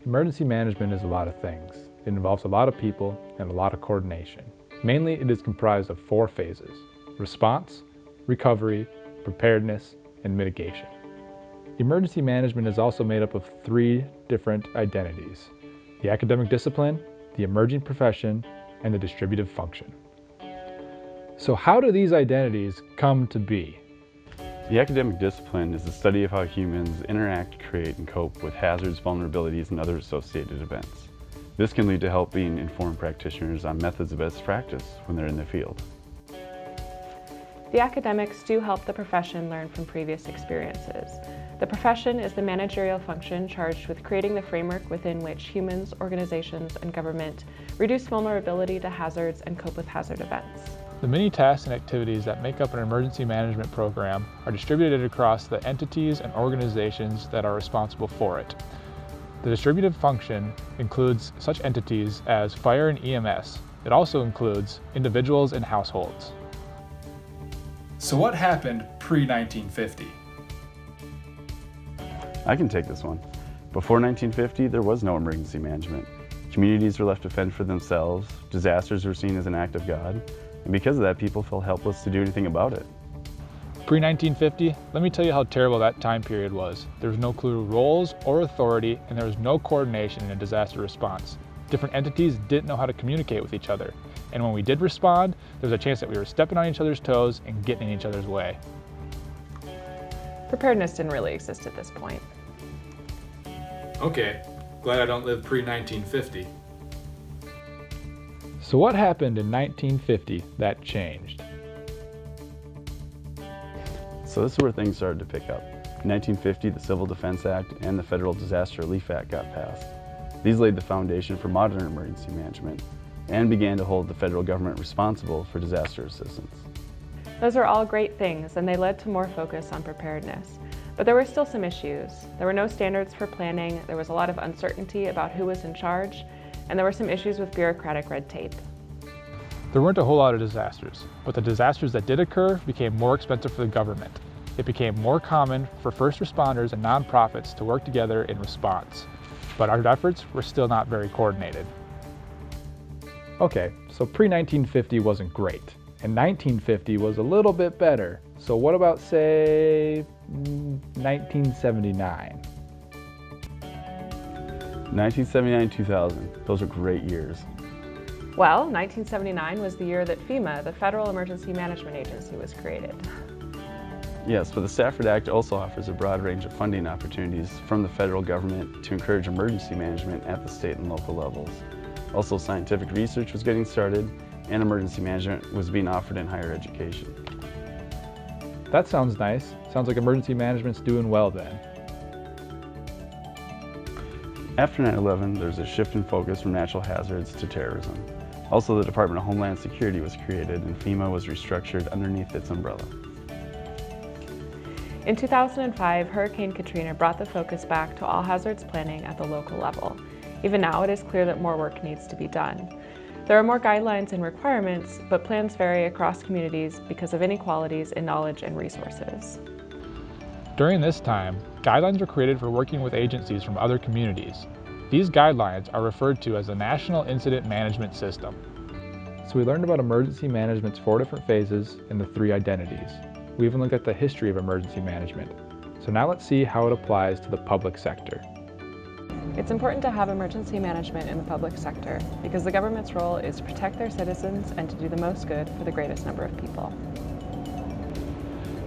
Emergency management is a lot of things. It involves a lot of people and a lot of coordination. Mainly, it is comprised of 4 phases: response, recovery, preparedness, and mitigation. Emergency management is also made up of 3 different identities: the academic discipline, the emerging profession, and the distributive function. So how do these identities come to be? The academic discipline is the study of how humans interact, create, and cope with hazards, vulnerabilities, and other associated events. This can lead to helping inform practitioners on methods of best practice when they're in the field. The academics do help the profession learn from previous experiences. The profession is the managerial function charged with creating the framework within which humans, organizations, and government reduce vulnerability to hazards and cope with hazard events. The many tasks and activities that make up an emergency management program are distributed across the entities and organizations that are responsible for it. The distributive function includes such entities as fire and EMS. It also includes individuals and households. So what happened pre-1950? I can take this one. Before 1950, there was no emergency management. Communities were left to fend for themselves, disasters were seen as an act of God, and because of that, people felt helpless to do anything about it. Pre-1950, let me tell you how terrible that time period was. There was no clear roles or authority, and there was no coordination in a disaster response. Different entities didn't know how to communicate with each other. And when we did respond, there was a chance that we were stepping on each other's toes and getting in each other's way. Preparedness didn't really exist at this point. Okay, glad I don't live pre-1950. So what happened in 1950 that changed? So this is where things started to pick up. In 1950, the Civil Defense Act and the Federal Disaster Relief Act got passed. These laid the foundation for modern emergency management and began to hold the federal government responsible for disaster assistance. Those are all great things, and they led to more focus on preparedness. But there were still some issues. There were no standards for planning, there was a lot of uncertainty about who was in charge, and there were some issues with bureaucratic red tape. There weren't a whole lot of disasters, but the disasters that did occur became more expensive for the government. It became more common for first responders and nonprofits to work together in response, but our efforts were still not very coordinated. Okay, so pre-1950 wasn't great, and 1950 was a little bit better. So what about, say, 1979? 1979-2000, those are great years. Well, 1979 was the year that FEMA, the Federal Emergency Management Agency, was created. Yes, but the Stafford Act also offers a broad range of funding opportunities from the federal government to encourage emergency management at the state and local levels. Also, scientific research was getting started, and emergency management was being offered in higher education. That sounds nice. Sounds like emergency management's doing well then. After 9/11, there was a shift in focus from natural hazards to terrorism. Also, the Department of Homeland Security was created and FEMA was restructured underneath its umbrella. In 2005, Hurricane Katrina brought the focus back to all hazards planning at the local level. Even now, it is clear that more work needs to be done. There are more guidelines and requirements, but plans vary across communities because of inequalities in knowledge and resources. During this time, guidelines were created for working with agencies from other communities. These guidelines are referred to as the National Incident Management System. So we learned about emergency management's 4 different phases and the 3 identities. We even looked at the history of emergency management. So now let's see how it applies to the public sector. It's important to have emergency management in the public sector because the government's role is to protect their citizens and to do the most good for the greatest number of people.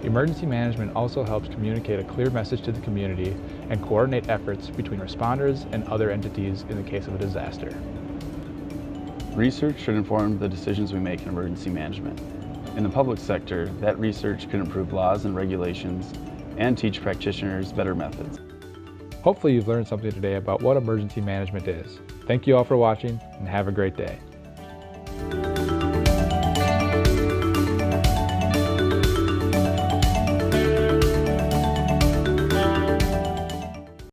Emergency management also helps communicate a clear message to the community and coordinate efforts between responders and other entities in the case of a disaster. Research should inform the decisions we make in emergency management. In the public sector, that research could improve laws and regulations and teach practitioners better methods. Hopefully you've learned something today about what emergency management is. Thank you all for watching and have a great day.